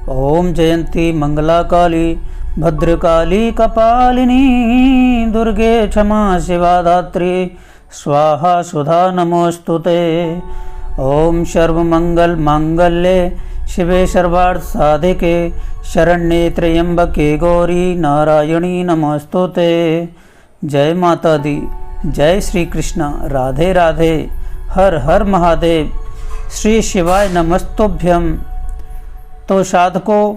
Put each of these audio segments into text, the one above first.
ओम जयंती मंगला काली भद्रकाली कपालिनी दुर्गे क्षमा शिवा धात्री स्वाहा सुधा नमोस्तुते। ओम सर्वमंगल मांगल्ये शिवे सर्वार्थ साधिके शरण्ये त्र्यंबके गौरी नारायणी नमोस्तुते। जय माता दी, जय श्री कृष्ण, राधे राधे, हर हर महादेव, श्री शिवाय नमस्तुभ्यम। तो साधकों,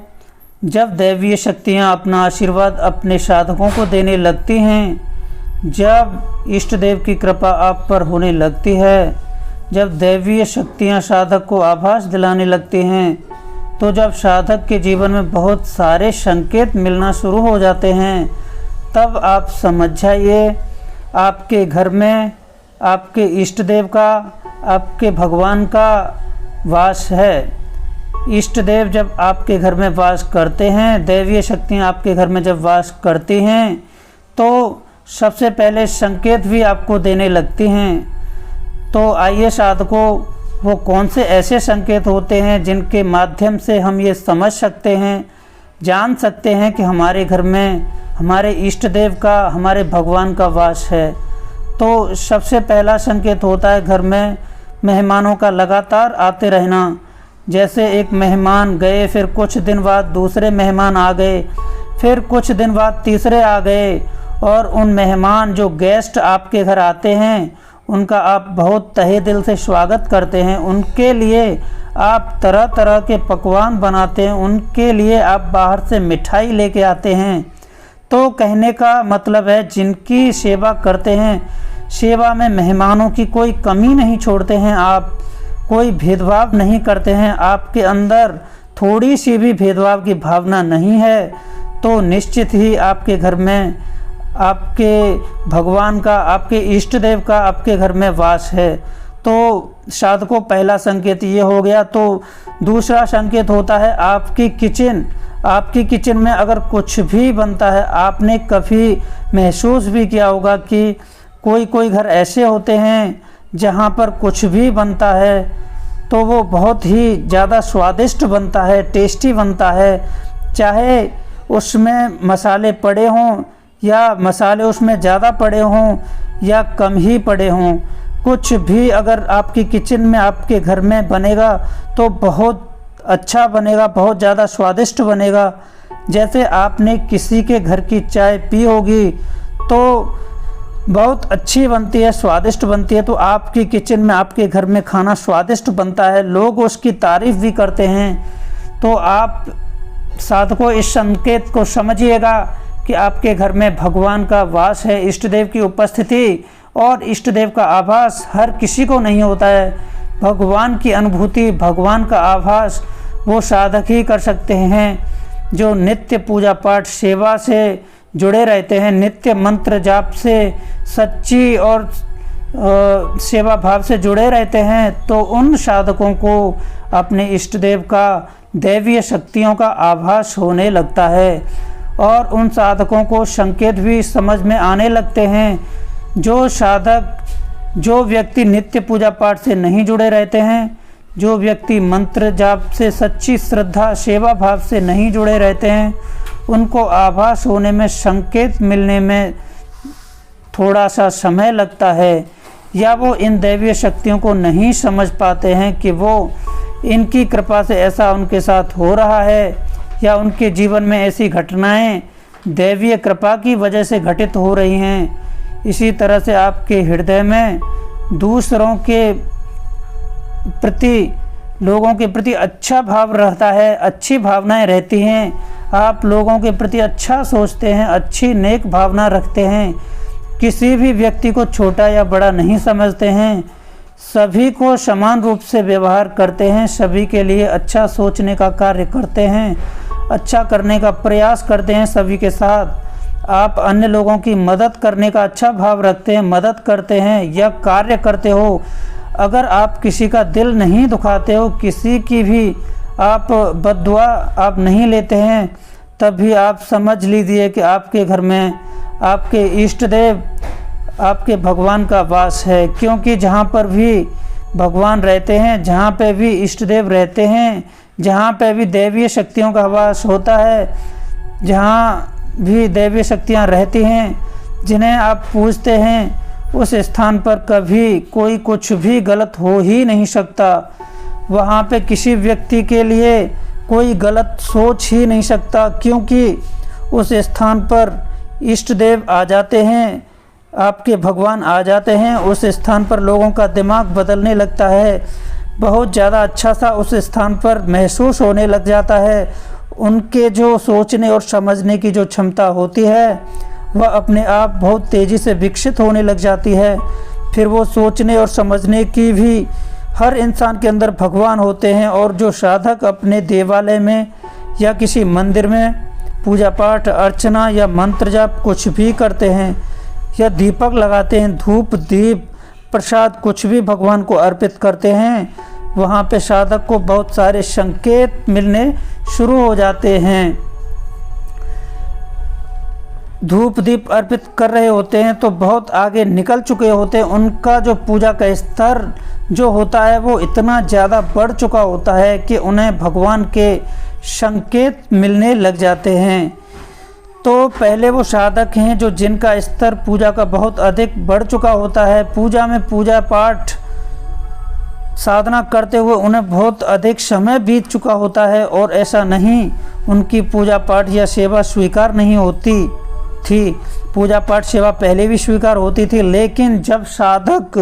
जब दैवीय शक्तियाँ अपना आशीर्वाद अपने साधकों को देने लगती हैं, जब इष्ट देव की कृपा आप पर होने लगती है, जब दैवीय शक्तियाँ साधक को आभास दिलाने लगती हैं, तो जब साधक के जीवन में बहुत सारे संकेत मिलना शुरू हो जाते हैं, तब आप समझ जाइए आपके घर में आपके इष्ट देव का, आपके भगवान का वास है। इष्ट देव जब आपके घर में वास करते हैं, दैवीय शक्तियाँ आपके घर में जब वास करती हैं, तो सबसे पहले संकेत भी आपको देने लगती हैं। तो आइए साधकों, वो कौन से ऐसे संकेत होते हैं जिनके माध्यम से हम ये समझ सकते हैं, जान सकते हैं कि हमारे घर में हमारे इष्ट देव का, हमारे भगवान का वास है। तो सबसे पहला संकेत होता है घर में मेहमानों का लगातार आते रहना। जैसे एक मेहमान गए, फिर कुछ दिन बाद दूसरे मेहमान आ गए, फिर कुछ दिन बाद तीसरे आ गए, और उन मेहमान जो गेस्ट आपके घर आते हैं उनका आप बहुत तहे दिल से स्वागत करते हैं। उनके लिए आप तरह तरह के पकवान बनाते हैं, उनके लिए आप बाहर से मिठाई लेके आते हैं। तो कहने का मतलब है, जिनकी सेवा करते हैं, सेवा में मेहमानों की कोई कमी नहीं छोड़ते हैं, आप कोई भेदभाव नहीं करते हैं, आपके अंदर थोड़ी सी भी भेदभाव की भावना नहीं है, तो निश्चित ही आपके घर में आपके भगवान का, आपके इष्ट देव का आपके घर में वास है। तो साधकों, पहला संकेत ये हो गया। तो दूसरा संकेत होता है आपकी किचन। आपकी किचन में अगर कुछ भी बनता है, आपने कभी महसूस भी किया होगा कि कोई घर ऐसे होते हैं जहाँ पर कुछ भी बनता है तो वो बहुत ही ज़्यादा स्वादिष्ट बनता है, टेस्टी बनता है, चाहे उसमें मसाले पड़े हों या मसाले उसमें ज़्यादा पड़े हों या कम ही पड़े हों। कुछ भी अगर आपकी किचन में आपके घर में बनेगा तो बहुत अच्छा बनेगा, बहुत ज़्यादा स्वादिष्ट बनेगा। जैसे आपने किसी के घर की चाय पी होगी तो बहुत अच्छी बनती है, स्वादिष्ट बनती है। तो आपकी किचन में, आपके घर में खाना स्वादिष्ट बनता है, लोग उसकी तारीफ़ भी करते हैं। तो आप साधकों, इस संकेत को समझिएगा कि आपके घर में भगवान का वास है, इष्ट देव की उपस्थिति और इष्ट देव का आभास हर किसी को नहीं होता है। भगवान की अनुभूति, भगवान का आभास वो साधक ही कर सकते हैं जो नित्य पूजा पाठ सेवा से जुड़े रहते हैं, नित्य मंत्र जाप से सच्ची और सेवा भाव से जुड़े रहते हैं। तो उन साधकों को अपने इष्ट देव का, दैवीय शक्तियों का आभास होने लगता है और उन साधकों को संकेत भी समझ में आने लगते हैं। जो साधक, जो व्यक्ति नित्य पूजा पाठ से नहीं जुड़े रहते हैं, जो व्यक्ति मंत्र जाप से सच्ची श्रद्धा सेवा भाव से नहीं जुड़े रहते हैं, उनको आभास होने में, संकेत मिलने में थोड़ा सा समय लगता है, या वो इन दैवीय शक्तियों को नहीं समझ पाते हैं कि वो इनकी कृपा से ऐसा उनके साथ हो रहा है, या उनके जीवन में ऐसी घटनाएं दैवीय कृपा की वजह से घटित हो रही हैं। इसी तरह से आपके हृदय में दूसरों के प्रति, लोगों के प्रति अच्छा भाव रहता है, अच्छी भावनाएं रहती हैं, आप लोगों के प्रति अच्छा सोचते हैं, अच्छी नेक भावना रखते हैं, किसी भी व्यक्ति को छोटा या बड़ा नहीं समझते हैं, सभी को समान रूप से व्यवहार करते हैं, सभी के लिए अच्छा सोचने का कार्य करते हैं, अच्छा करने का प्रयास करते हैं सभी के साथ। आप अन्य लोगों की मदद करने का अच्छा भाव रखते हैं, मदद करते हैं या कार्य करते हो। अगर आप किसी का दिल नहीं दुखाते हो, किसी की भी आप बद्दुआ आप नहीं लेते हैं, तब भी आप समझ लीजिए कि आपके घर में आपके इष्ट देव, आपके भगवान का वास है। क्योंकि जहाँ पर भी भगवान रहते हैं, जहाँ पे भी इष्ट देव रहते हैं, जहाँ पे भी दैवीय शक्तियों का वास होता है, जहाँ भी दैवीय शक्तियाँ रहती हैं, जिन्हें आप पूजते हैं, उस स्थान पर कभी कोई कुछ भी गलत हो ही नहीं सकता। वहाँ पे किसी व्यक्ति के लिए कोई गलत सोच ही नहीं सकता, क्योंकि उस स्थान पर इष्ट देव आ जाते हैं, आपके भगवान आ जाते हैं। उस स्थान पर लोगों का दिमाग बदलने लगता है, बहुत ज़्यादा अच्छा सा उस स्थान पर महसूस होने लग जाता है। उनके जो सोचने और समझने की जो क्षमता होती है वह अपने आप बहुत तेज़ी से विकसित होने लग जाती है। फिर वो सोचने और समझने की भी, हर इंसान के अंदर भगवान होते हैं, और जो साधक अपने देवालय में या किसी मंदिर में पूजा पाठ अर्चना या मंत्र जाप कुछ भी करते हैं या दीपक लगाते हैं, धूप दीप प्रसाद कुछ भी भगवान को अर्पित करते हैं, वहाँ पे साधक को बहुत सारे संकेत मिलने शुरू हो जाते हैं। धूप दीप अर्पित कर रहे होते हैं तो बहुत आगे निकल चुके होते हैं। उनका जो पूजा का स्तर जो होता है वो इतना ज़्यादा बढ़ चुका होता है कि उन्हें भगवान के संकेत मिलने लग जाते हैं। तो पहले वो साधक हैं जो जिनका स्तर पूजा का बहुत अधिक बढ़ चुका होता है, पूजा में पूजा पाठ साधना करते हुए उन्हें बहुत अधिक समय बीत चुका होता है, और ऐसा नहीं उनकी पूजा पाठ या सेवा स्वीकार नहीं होती थी। पूजा पाठ सेवा पहले भी स्वीकार होती थी, लेकिन जब साधक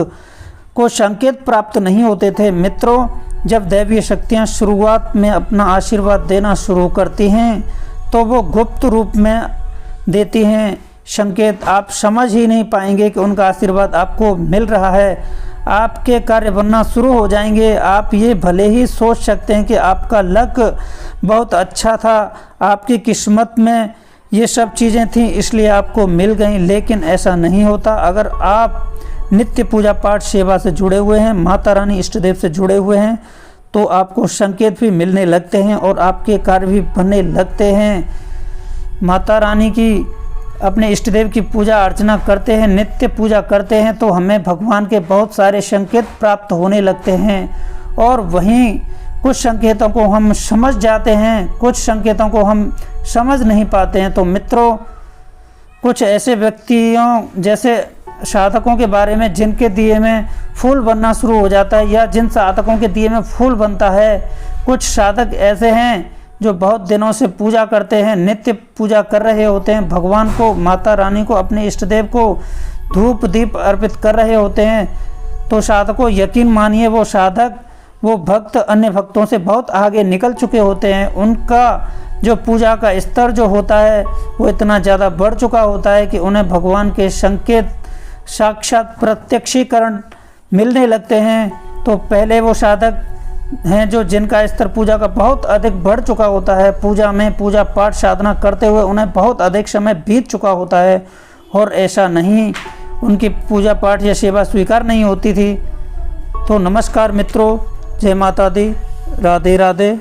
को संकेत प्राप्त नहीं होते थे। मित्रों, जब दैवीय शक्तियाँ शुरुआत में अपना आशीर्वाद देना शुरू करती हैं तो वो गुप्त रूप में देती हैं संकेत। आप समझ ही नहीं पाएंगे कि उनका आशीर्वाद आपको मिल रहा है। आपके कार्य बनना शुरू हो जाएंगे। आप ये भले ही सोच सकते हैं कि आपका लक बहुत अच्छा था, आपकी किस्मत में ये सब चीज़ें थीं इसलिए आपको मिल गई, लेकिन ऐसा नहीं होता। अगर आप नित्य पूजा पाठ सेवा से जुड़े हुए हैं, माता रानी इष्ट देव से जुड़े हुए हैं, तो आपको संकेत भी मिलने लगते हैं और आपके कार्य भी बनने लगते हैं। माता रानी की, अपने इष्ट देव की पूजा अर्चना करते हैं, नित्य पूजा करते हैं, तो हमें भगवान के बहुत सारे संकेत प्राप्त होने लगते हैं। और वहीं कुछ संकेतों को हम समझ जाते हैं, कुछ संकेतों को हम समझ नहीं पाते हैं। तो मित्रों, कुछ ऐसे व्यक्तियों जैसे साधकों के बारे में जिनके दिए में फूल बनना शुरू हो जाता है, या जिन साधकों के दिए में फूल बनता है, कुछ साधक ऐसे हैं जो बहुत दिनों से पूजा करते हैं, नित्य पूजा कर रहे होते हैं, भगवान को, माता रानी को, अपने इष्ट देव को धूप दीप अर्पित कर रहे होते हैं। तो साधकों, यकीन मानिए वो साधक, वो भक्त अन्य भक्तों से बहुत आगे निकल चुके होते हैं। उनका जो पूजा का स्तर जो होता है वो इतना ज़्यादा बढ़ चुका होता है कि उन्हें भगवान के संकेत साक्षात प्रत्यक्षीकरण मिलने लगते हैं। तो पहले वो साधक हैं जो जिनका स्तर पूजा का बहुत अधिक बढ़ चुका होता है, पूजा में पूजा पाठ साधना करते हुए उन्हें बहुत अधिक समय बीत चुका होता है, और ऐसा नहीं उनकी पूजा पाठ या सेवा स्वीकार नहीं होती थी। तो नमस्कार मित्रों, जय माता दी, राधे राधे।